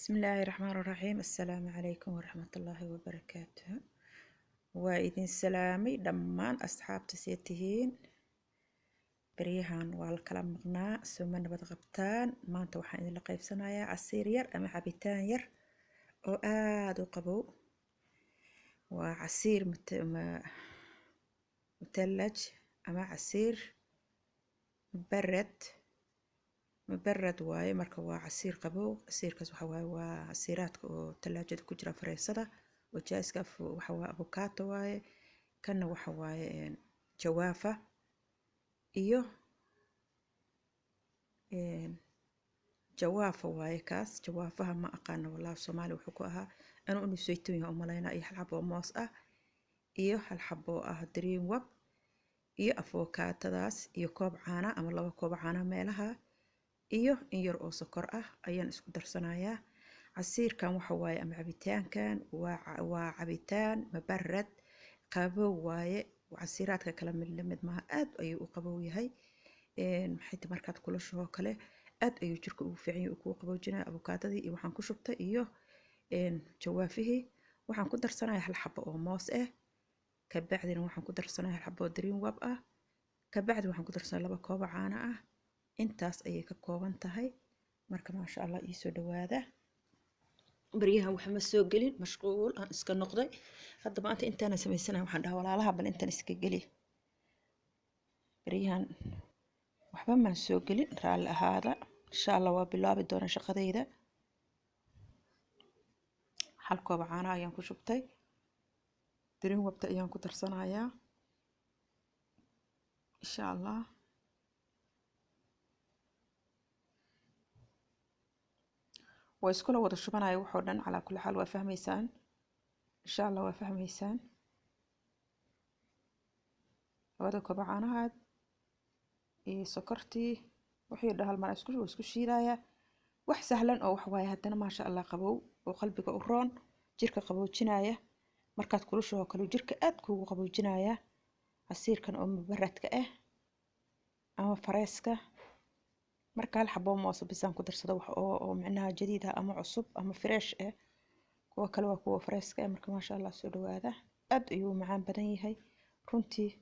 بسم الله الرحمن الرحيم. السلام عليكم ورحمة الله وبركاته. وإذن سلامي دمان أصحاب تسيتهين بريهان والكلام مغناء سوما نبات غبتان ما انتو waxaan idin la qaybsanayaa casiir yar ama cabitaan yar oo aad u qabow. waa casiir مثلج ama casiir مبرد waaye marka waa casiir qabow. casiirkaas waxa waaye waa casiiraadka oo talaajada ku jira fareesada oo jaaska waxa waa avocado waaye kana waxa waaye jawaafa iyo jawaafa waaye kaas jawaafaha ma aqaano wallahi Soomaali wuxuu ku ahaa ana uu saytuun yahay umaleynaa iyo hal xabo moos ah iyo hal xabo ah dream wab iyo avocado-daas iyo koob caana ama laba koob caana meelaha iyo in yar oo sokor ah ayaan isku darsanayaa. casiirkan waxa waaye ama cabitaankan waa cabitaan mabarad qabow waaye. casiiraadka kala mid maaha aad ayuu u qabow yahay. maxay markaad kulasho kale aad ayuu jirka ugu fiican yahay ugu qaboojinaa. avocado-dii iyo waxaan ku shubtay iyo jawaafihii waxaan ku darsanayaa hal xabo oo moos ah. ka bacdina waxaan ku darsanayaa hal xabo oo dream wab ah. ka bacdi waxaan ku darsanayaa laba koob caano ah. intaas ayay ka kooban tahay. marka ma sha Allah ii soo dhawaada. bariyahan waxa ma soo gelin mashquul aan iska noqday. hadda maanta intaan sameysanahay waxaan dhahaa walaalaha bal intaan iska geli. bariyahan waxba ma soo gelin raali ahaada. insha Allah waa bilaabi doona shaqadayda. hal koob caano ayaan ku shubtay. dream wabta ayaan ku darsanayaa insha Allah. ويسكولا ودا شباناي وحو دhan على كل حال waa fahmaysaan إن شاء الله waa fahmaysaan. labada koob caanaha iyo sokortii wixii dhahal mar isku shiidaya wax sahlan oo wax waaye hadana ma sha Allah qabow oo qalbiga u roon jirka qaboojinaya markaad kulusho kale jirka aad kuugu qaboojinaya. casiirkan oo mubaradka ah ama fareeska marka hal xabo moos bisaan ku darsado wax oo macnaha jadiid ah ama cusub ama fresh ah kuwa kale waa kuwa fresh ah. marka ma sha Allah soo dhawaada aad ayuu macaan badan yahay runtii